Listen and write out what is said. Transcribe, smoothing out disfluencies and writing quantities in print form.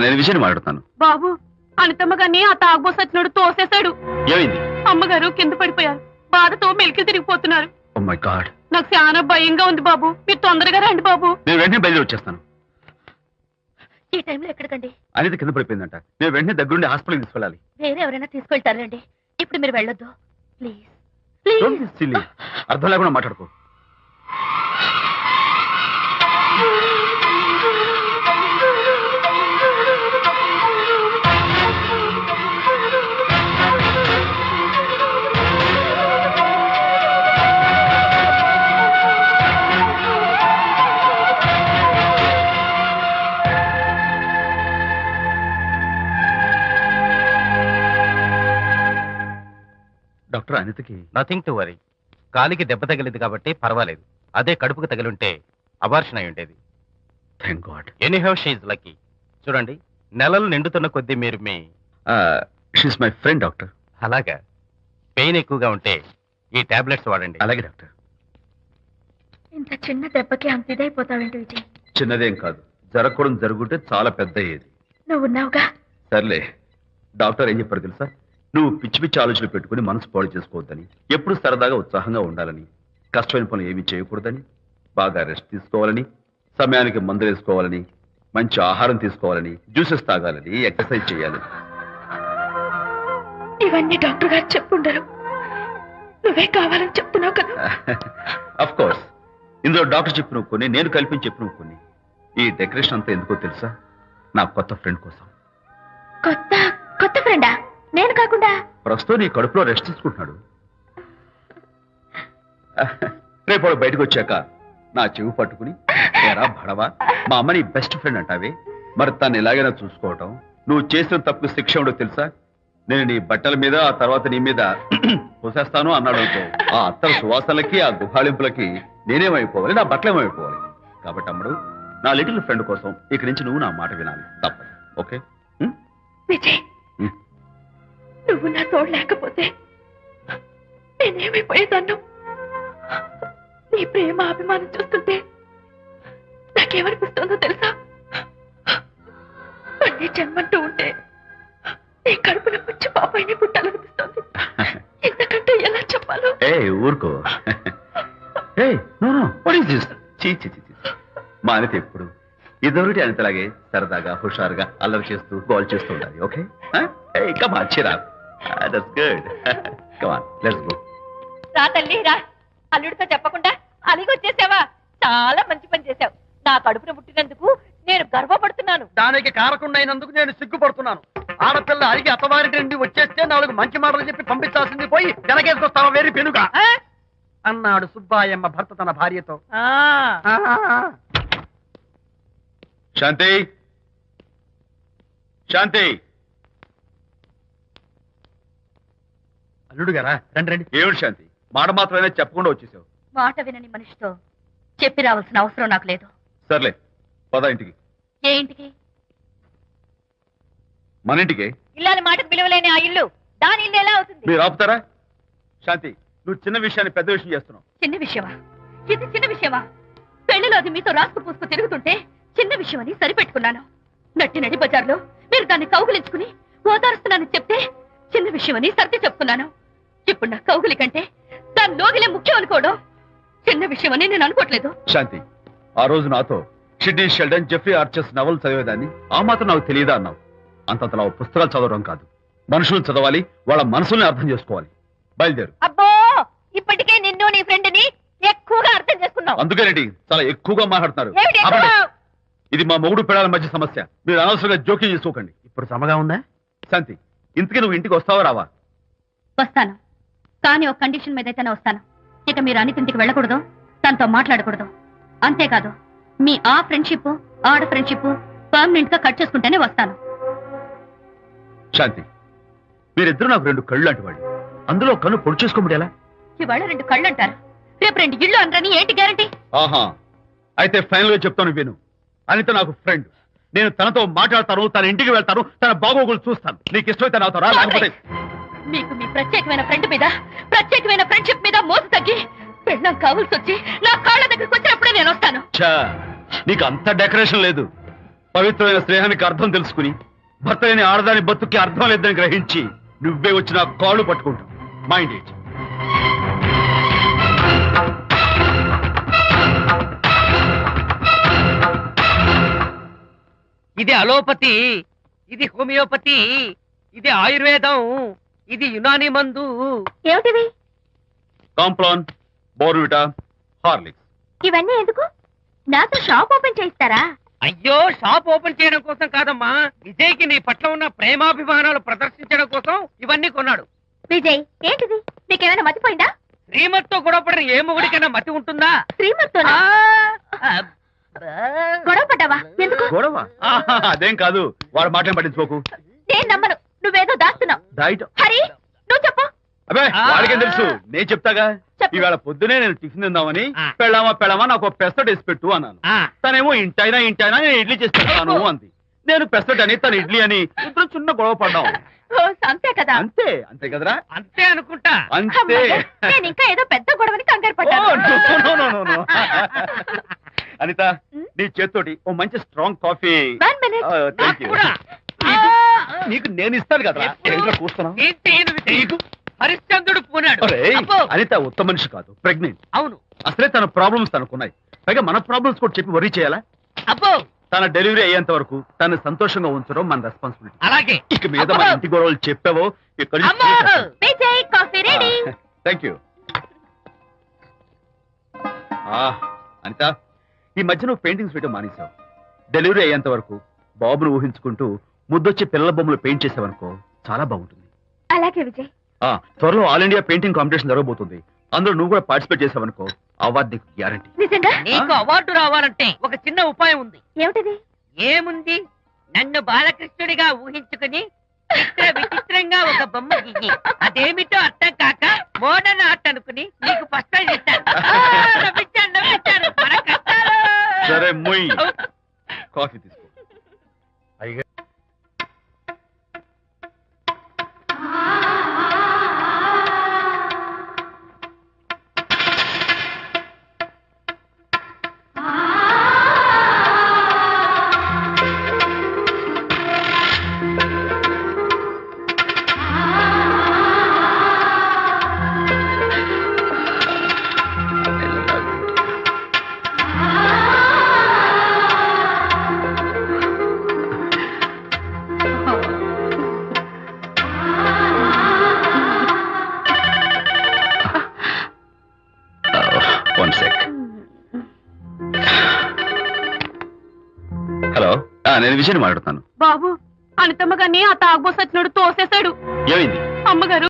నేను విషయాన్ని మాట్లాడుతాను. బాబు అనితమ్మ గారిని ఆ తాగుబోసు వచ్చినాడు తోసేశాడు. ఏమైంది? అమ్మగారు కింద పడిపోయారు. బాధతో మెలికి తిరిగిపోతున్నారు. ఓ మై గాడ్, నాకు చాలా భయంగా ఉంది బాబు. మీరు తొందరగా రండి బాబు. నేను వెంటనే బయలుదేరి వచ్చేస్తాను. ఈ టైంలో ఎక్కడికండి? అనిత కింద పడిపోయిందంట. నేను వెంటనే దగ్గరుండి హాస్పిటల్కి తీసుకెళ్ళాలి. వేరే ఎవరైనా తీసుకెళ్తారండి. ఇప్పుడు మీరు వెళ్ళొద్దు ప్లీజ్. అర్థం లేకుండా మాట్లాడుకో. డాక్టర్, అనితకి నథింగ్ టు వరీ. కాలికి దెబ్బ తగిలింది కాబట్టి పర్వాలేదు. అదే కడుపుకు తగిలింటే అబార్షన్ అయి ఉండేది. Thank God. Anyhow she is lucky. చూడండి, నెలలు నిండుతున్న కొద్దీ మీరు మీ షీస్ మై ఫ్రెండ్ డాక్టర్. అలాగా. పెయిన్ ఎక్కువగా ఉంటే ఈ టాబ్లెట్స్ వాడండి. అలాగే డాక్టర్. ఇంత చిన్న దెబ్బకి అంత ఇదైపోతావేంటి విజయ్? చిన్నదేం కాదు, జరగకూడదు జరుగుంటే చాలా పెద్ద అయ్యేది. నువ్వు ఉన్నావుగా. సర్లే. డాక్టర్ ఏం చెప్పారు తెలుసా? నువ్వు పిచ్చి పిచ్చి ఆలోచనలు పెట్టుకుని మనసు పాడు చేసుకోవద్దని, ఎప్పుడు సరదాగా ఉత్సాహంగా ఉండాలని, కష్టమైన పనులు ఏమీ చేయకూడదని, బాగా రెస్ట్ తీసుకోవాలని, సమయానికి మందులు వేసుకోవాలని, మంచి ఆహారం తీసుకోవాలని, జ్యూసెస్ తాగాలని, ఎక్సర్సైజ్ చేయాలి. ఇవన్నీ డాక్టర్ గారు చెప్పుండరు. నువ్వే కావాలని చెప్తున్నావు కదా. అఫ్ కోర్స్, ఇందులో డాక్టర్ చెప్పిన కొన్ని, నేను కల్పించి చెప్పిన కొన్ని. ఈ డెకరేషన్ అంతా ఎందుకో తెలుసా? నా కొత్త ఫ్రెండ్ కోసం. కొత్త కొత్త ఫ్రెండా? నేను కాకుండా? ప్రస్తుతం నీ కడుపులో రెస్ట్ తీసుకుంటున్నాడు. రేపు వాడు బయటకు వచ్చాక నా చెవి పట్టుకుని, ఎరా భడవా, మా అమ్మ నీ బెస్ట్ ఫ్రెండ్ అంటావే, మరి తను ఎలాగైనా చూసుకోవటం. నువ్వు చేసిన తప్పు శిక్ష ఉండో తెలుసా? నేను నీ బట్టల మీద, ఆ తర్వాత నీ మీద పోసేస్తాను అన్నాడు అనుకో, ఆ అత్తల సువాసనలకి, ఆ గుహాళింపులకి నేనేమైపోవాలి, నా బట్టలేమైపోవాలి. కాబట్టి అమ్మడు, నా లిటిల్ ఫ్రెండ్ కోసం ఇక్కడి నుంచి నువ్వు నా మాట వినాలి, తప్పదు. ఓకే విజయ్, నువ్వు నా తోడు లేకపోతే నేనేమైపోయేదాన్ను. నీ ప్రేమ అభిమానం చూస్తుంటే నాకేమనిపిస్తుందో తెలుసా? మళ్ళీ జన్మంటూ ఉంటే నీ కడుపున వచ్చి పాపాయిని పుట్టాలనిపిస్తుంది. ఇంతకంటే ఎలా చెప్పాలో? ఊరుకో. మా అనిత ఎప్పుడు ఇదొకటి అనితలాగే సరదాగా, హుషారుగా, అల్లరి చేస్తూ, గోల్ చేస్తూ ఉండాలి. ఓకే, కమా చిరా. That's good. Come on, let's go. రా తల్లి రా. అల్లుడితో చెప్పకుండా అలిగొచ్చేసావా? చాలా మంచి పని చేశావు. నా కడుపున పుట్టినందుకు నేను గర్వపడుతున్నాను. దానికి కారకుండైనందుకు నేను సిగ్గుపడుతున్నాను. ఆడపిల్ల అడిగి అత్తవారి నుండి వచ్చేస్తే 4 మంచి మాటలు చెప్పి పంపించాల్సింది పోయి వెనకేసుకొస్తావా వేరు పెనుగా అన్నాడు సుబ్బాయమ్మ భర్త తన భార్యతో. శాంతి, శాంతి. అల్లుడు గారా, రండి రండి. ఏమిటి శాంతి, మాట మాత్రమే చెప్పకుండా వచ్చేసావు? మాట వినని మనిషితో చెప్పి రావాల్సిన అవసరం నాకు లేదు. సర్లే, పద ఇంటికి. ఏ ఇంటికి? మన ఇంటికి. ఇల్లాలి మాటకు విలువలేని ఆ ఇల్లు దాని ఇల్లు ఎలా అవుతుంది? మీరు ఆపుతారా? శాంతి, నువ్వు చిన్న విషయాన్ని పెద్ద విషయం చేస్తున్నావు. చిన్న విషయమా? ఇది చిన్న విషయమా? పెళ్లిలో అది మీతో రాసుకు పూసుకు తిరుగుతుంటే చిన్న విషయమని సరిపెట్టుకున్నాను. నట్టి నడి బజార్లో మీరు దాన్ని కౌగులించుకుని ఓదారుస్తున్నానని చెప్తే చిన్న విషయమని సర్ది చెప్పుకున్నాను. ఇప్పుడు నా కౌగులి కంటే దాని లోగిలే ముఖ్యం అనుకోవడం చిన్న విషయమని నేను అనుకోవట్లేదు. శాంతి, ఆ రోజు నాతో షిడ్నీ షెల్డన్, జెఫ్రీ ఆర్చర్స్ నవలు చదివేదాన్ని, ఆ మాత్రం నాకు తెలియదా అన్నావు. అంతంతలా పుస్తకాలు చదవడం కాదు, మనుషులు చదవాలి, వాళ్ళ మనసుల్ని అర్థం చేసుకోవాలి. బయలుదేరు. అబ్బో, ఇప్పటికే నిన్ను నీ ఫ్రెండ్ ని ఎక్కువగా అర్థం చేసుకున్నావు. అందుకేనండి చాలా ఎక్కువగా మాట్లాడుతున్నారు. ఇది మా మొగుడు పిల్లల మధ్య సమస్య, మీరు అనవసరంగా జోక్యం చేసుకోకండి. ఇప్పుడు సమగా ఉందా? శాంతి, ఇంతకీ నువ్వు ఇంటికి వస్తావా రావా? వస్తాను, కానీ ఒక కండిషన్ మీద అయితేనే వస్తాను. ఇక మీరు అనితింటికి వెళ్ళకూడదు, తనతో మాట్లాడకూడదు. అంతేకాదు, మీ ఆ ఫ్రెండ్షిప్, ఆడ ఫ్రెండ్షిప్ పర్మనెంట్ గా కట్ చేసుకుంటేనే వస్తాను. శాంతి, మీరిద్దరు నాకు 2 కళ్ళు లాంటి వాడు, అందులో కన్ను పొడి చేసుకోబడేలా? ఇవాళ 2 కళ్ళు అంటారు, రేపు 2 ఇళ్ళు అంటారని ఏంటి గ్యారంటీ? ఆహా, అయితే ఫైనల్ గా చెప్తాను విను. అనిత నాకు ఫ్రెండ్, నేను తనతో మాట్లాడతాను, తన ఇంటికి వెళ్తాను, తన బాగోగులు చూస్తాను. నీకు ఇష్టమైతే నాతో రా, లేకపోతే మీకు మీ ప్రత్యేకమైన ఫ్రెండ్ మీద, ప్రత్యేకమైన ఫ్రెండ్షిప్ మీద మోసు తగ్గి పెళ్ళం కావాల్సి వచ్చి నా కాళ్ళ దగ్గరికి వచ్చినప్పుడే నేను వస్తాను. నీకు అంత డెకరేషన్ లేదు. పవిత్రమైన స్నేహానికి అర్థం తెలుసుకుని భర్త లేని ఆడదాని బతుక్కి అర్థం లేదని గ్రహించి నువ్వే వచ్చి నా కాళ్ళు పట్టుకుంటావు. Mind it. ఇది అలోపతి, ఇది హోమియోపతి, ఇది ఆయుర్వేదం, ఇది యునాని మందు. ఏమిటివి? Complan, Bournvita, Horlicks. ఇవన్నీ ఎందుకు? నాతో షాప్ ఓపెన్ చేయిస్తారా? అయ్యో, షాప్ ఓపెన్ చేయడం కోసం కాదమ్మా, విజయ్కి నీ పట్ల ఉన్న ప్రేమాభిమానాలు ప్రదర్శించడం కోసం ఇవన్నీ కొన్నాడు. విజయ్, ఏంటిది? నీకేమైనా మతిపోయిందా? శ్రీమతితో గొడవపడిన ఏ మొగుడికైనా మతి ఉంటుందా? శ్రీమతితో గొడవ పడ్డావా? ఎందుకు? గొడవ? అదేం కాదు, వాడు మాటలు పట్టించుకోకు. నేను నమ్మను. నువ్వేదో దాస్తున్నావు. డైట్. హరి, నువ్వు చెప్పు. అబ్బే, వాడికేం తెలుసు, నేను చెప్తాగా. చెప్పు. ఇవాళ పొద్దునే నేను టిఫిన్ తిందామని ఆ. పెళ్ళామా నాకు ఒక పెసరట్ వేసి పెట్టు అన్నాను. తనేమో ఇంటైనా నేను ఇడ్లీ చేసి పెడతాను అంది. నేను పెసరట్ అని తను ఇడ్లీ అని ఇద్దరు చిన్న గొడవ పడ్డాం. ఓ, అంతే కదా? అంతే అంతే కదరా? అంతే అనుకుంటా. అంతే. అమ్మయ్య, నేను ఇంకా ఏదో పెద్ద గొడవని కంగారు ఓ, no, no, no, పడ్డాను. no. అనిత, నీ చేత్తోటి ఓ మంచి స్ట్రాంగ్ కాఫీ. 1 minute. నాకు కూడా. నీకు నేను ఇస్తాను కదరా. ఏంట్రా కూస్తున్నావు? ఏంటి ఈయన విజయ్? హరిశ్చంద్రుడు పూనాడు. ఒరేయ్, అబ్బో. అనిత ఉత్తమ మనిషి కాదు, ప్రెగ్నెంట్. అవును. అసలే తన ప్రాబ్లమ్స్ తనకున్నాయి, పైగా మన ప్రాబ్లమ్స్ కూడా చెప్పి వరీ చేయాలా? అబ్బో, తన డెలివరీ అయ్యేంత వరకు తను సంతోషంగా ఉంచడం మన రెస్పాన్సిబిలిటీ. అలాగే. ఇక మీద మన అబ్బో. ఇంటి గొడవలు చెప్పావో ఇక్కడ అమ్మో. Vijay, coffee ready. Thank you. Anita, ఈ మధ్య నువ్వు పెయింటింగ్స్ వేయడం మానేశావు. డెలివరీ అయ్యేంత వరకు బాబును ఊహించుకుంటూ ముద్దొచ్చి పిల్లల బొమ్మలు పెయింట్ చేసావనుకో, చాలా బాగుంటుంది. అలాగే విజయ్. త్వరలో ఆల్ ఇండియా పెయింటింగ్ కాంపిటీషన్ జరగబోతుంది. అందులో నువ్వు కూడా పార్టిసిపేట్ చేసావనుకో, అవార్డు నీకు గ్యారంటీ. నిజంగా? నీకు అవార్డు రావాలంటే ఒక చిన్న ఉపాయం ఉంది. ఏమిటిది? ఏముంది? నన్ను బాలకృష్ణుడిగా ఊహించుకుని విచిత్రంగా ఒక బొమ్మ గీయి. అదేమిటో అర్థం కాక మోడర్న్ ఆర్ట్ అనుకుని నీకు ఫస్ట్ ప్రైజ్ ఇస్తాను. నవ్వించాను. మన కష్టాలు. సరే, మొయ్. కాఫీ తీసుకో. One sec. హలో, నేను విజయ్ మాట్లాడుతాను. బాబు, అనితమ్మ గారిని ఆ తాగుబోసచ్చినోడు తోసేశాడు. ఏమైంది? అమ్మగారు